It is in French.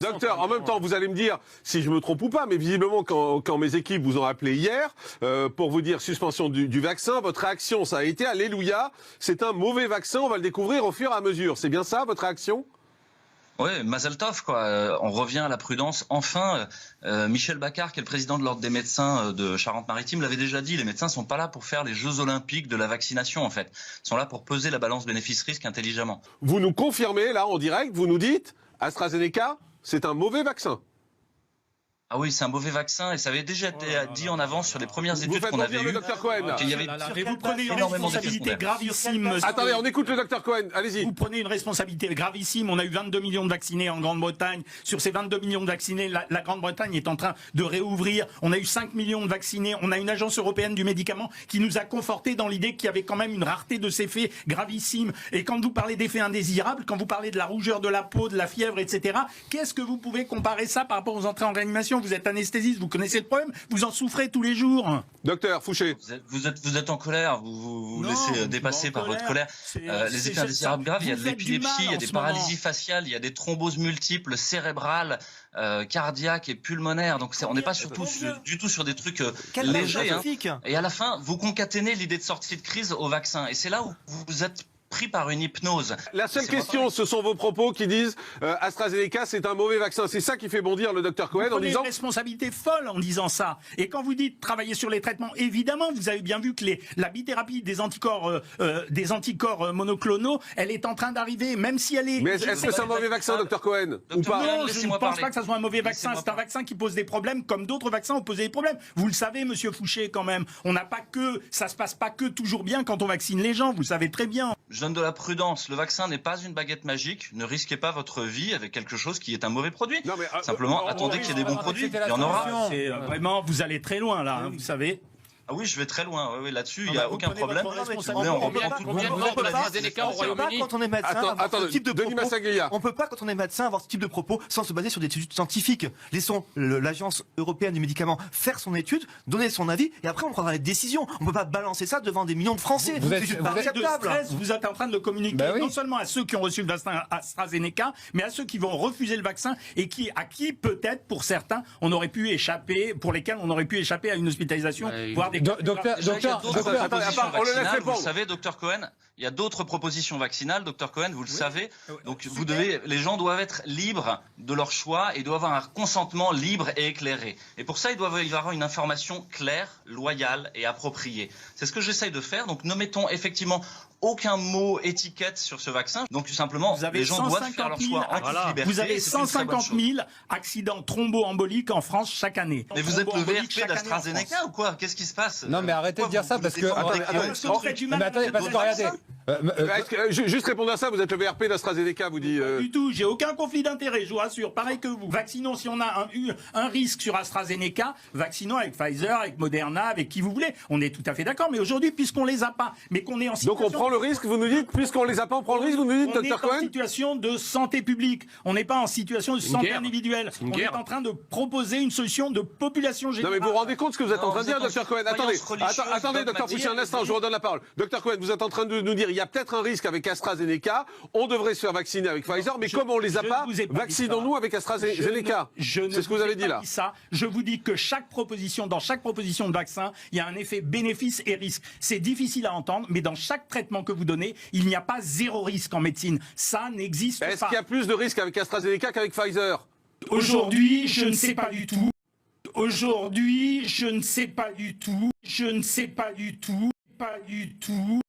Docteur, en même temps, vous allez me dire si je me trompe ou pas, mais visiblement, quand mes équipes vous ont appelé hier pour vous dire suspension du vaccin, votre réaction, ça a été alléluia, c'est un mauvais vaccin, on va le découvrir au fur et à mesure. C'est bien ça, votre réaction ? Oui, Mazel Tov, quoi. On revient à la prudence. Enfin, Michel Baccar, qui est le président de l'Ordre des médecins de Charente-Maritime, l'avait déjà dit, les médecins sont pas là pour faire les Jeux Olympiques de la vaccination, en fait. Ils sont là pour peser la balance bénéfice-risque intelligemment. Vous nous confirmez, là, en direct, vous nous dites, AstraZeneca, c'est un mauvais vaccin. Ah oui, c'est un mauvais vaccin et ça avait déjà été dit en avance sur les premières études qu'on avait eues. Dr Cohen. Vous prenez une responsabilité gravissime. Attendez, on écoute le Dr Cohen, allez-y. Vous prenez une responsabilité gravissime. On a eu 22 millions de vaccinés en Grande-Bretagne. Sur ces 22 millions de vaccinés, la Grande-Bretagne est en train de réouvrir. On a eu 5 millions de vaccinés. On a une agence européenne du médicament qui nous a conforté dans l'idée qu'il y avait quand même une rareté de ces faits gravissimes. Et quand vous parlez d'effets indésirables, quand vous parlez de la rougeur de la peau, de la fièvre, etc., qu'est-ce que vous pouvez comparer ça par rapport aux entrées en réanimation? Vous êtes anesthésiste, vous connaissez le problème, vous en souffrez tous les jours. Docteur Fouché. Vous êtes en colère, vous laissez dépasser par votre colère. Les effets indésirables graves, il y a de l'épilepsie, il y a des paralysies faciales, il y a des thromboses multiples, cérébrales, cardiaques et pulmonaires. Donc on n'est pas du tout sur des trucs légers. Et à la fin, vous concaténez l'idée de sortie de crise au vaccin. Et c'est là où vous êtes pris par une hypnose. La seule question, ce sont vos propos qui disent AstraZeneca, c'est un mauvais vaccin. C'est ça qui fait bondir le Dr Cohen en disant... une responsabilité folle en disant ça. Et quand vous dites travailler sur les traitements, évidemment, vous avez bien vu que la bithérapie des anticorps monoclonaux, elle est en train d'arriver, même si elle est... Mais est-ce que c'est un mauvais vaccin, Dr Cohen, ou pas? Non, je ne pense pas que ça soit un mauvais vaccin. C'est un vaccin qui pose des problèmes, comme d'autres vaccins ont posé des problèmes. Vous le savez, monsieur Fouché, quand même. Ça se passe pas que toujours bien quand on vaccine les gens. Vous le savez très bien. Je donne de la prudence. Le vaccin n'est pas une baguette magique. Ne risquez pas votre vie avec quelque chose qui est un mauvais produit. Non, mais, simplement, attendez qu'il y ait des bons produits. Il y en aura. Vraiment, vous allez très loin là, vous savez. Ah oui, je vais très loin. Oui, là-dessus, il n'y a aucun problème. On peut pas, quand on est médecin, avoir ce type de propos sans se baser sur des études scientifiques. Laissons l'Agence européenne du médicament faire son étude, donner son avis, et après on prendra les décisions. On peut pas balancer ça devant des millions de Français. Vous êtes en train de le communiquer non seulement à ceux qui ont reçu le vaccin AstraZeneca, mais à ceux qui vont refuser le vaccin et à qui peut-être, pour certains, on aurait pu échapper, pour lesquels on aurait pu échapper à une hospitalisation, voire des... Vous le savez, Dr Cohen, il y a d'autres propositions vaccinales, Dr Cohen, vous le savez. Donc les gens doivent être libres de leur choix et doivent avoir un consentement libre et éclairé. Et pour ça, il doit y avoir une information claire, loyale et appropriée. C'est ce que j'essaye de faire. Donc ne mettons effectivement aucun mot étiquette sur ce vaccin. Donc simplement, les gens doivent faire leur choix en toute liberté. Vous avez 150 000 accidents thromboemboliques en France chaque année. Mais vous êtes le VRP d'AstraZeneca ou quoi? Qu'est-ce qui se passe? Non mais arrêtez de dire ça parce que... Attendez, parce que regardez... Juste répondre à ça, vous êtes le VRP d'AstraZeneca, vous dites... Pas du tout, j'ai aucun conflit d'intérêt, je vous rassure, pareil que vous. Vaccinons, si on a eu un risque sur AstraZeneca, vaccinons avec Pfizer, avec Moderna, avec qui vous voulez. On est tout à fait d'accord, mais aujourd'hui, puisqu'on les a pas, mais qu'on est en situation... Donc on prend le risque, vous nous dites, puisqu'on les a pas, on prend le risque, vous nous dites, Dr Cohen? On est en situation de santé publique, on n'est pas en situation de santé individuelle. On est en train de proposer une solution de population générale. Non mais vous vous rendez compte ce que vous êtes en train de dire, Dr Cohen? Attendez, Dr Fouché, un instant, je vous redonne la parole. Dr Cohen, vous êtes en train de nous dire, il y a peut-être un risque avec AstraZeneca, on devrait se faire vacciner avec Pfizer, mais comme on les a pas, vaccinons-nous avec AstraZeneca. C'est ce que vous avez dit là. Je vous dis que dans chaque proposition de vaccin, il y a un effet bénéfice et risque. C'est difficile à entendre, mais dans chaque traitement que vous donnez, il n'y a pas zéro risque en médecine. Ça n'existe pas. Est-ce qu'il y a plus de risques avec AstraZeneca qu'avec Pfizer? Aujourd'hui, je ne sais pas du tout. Aujourd'hui, je ne sais pas du tout. Je ne sais pas du tout. Pas du tout.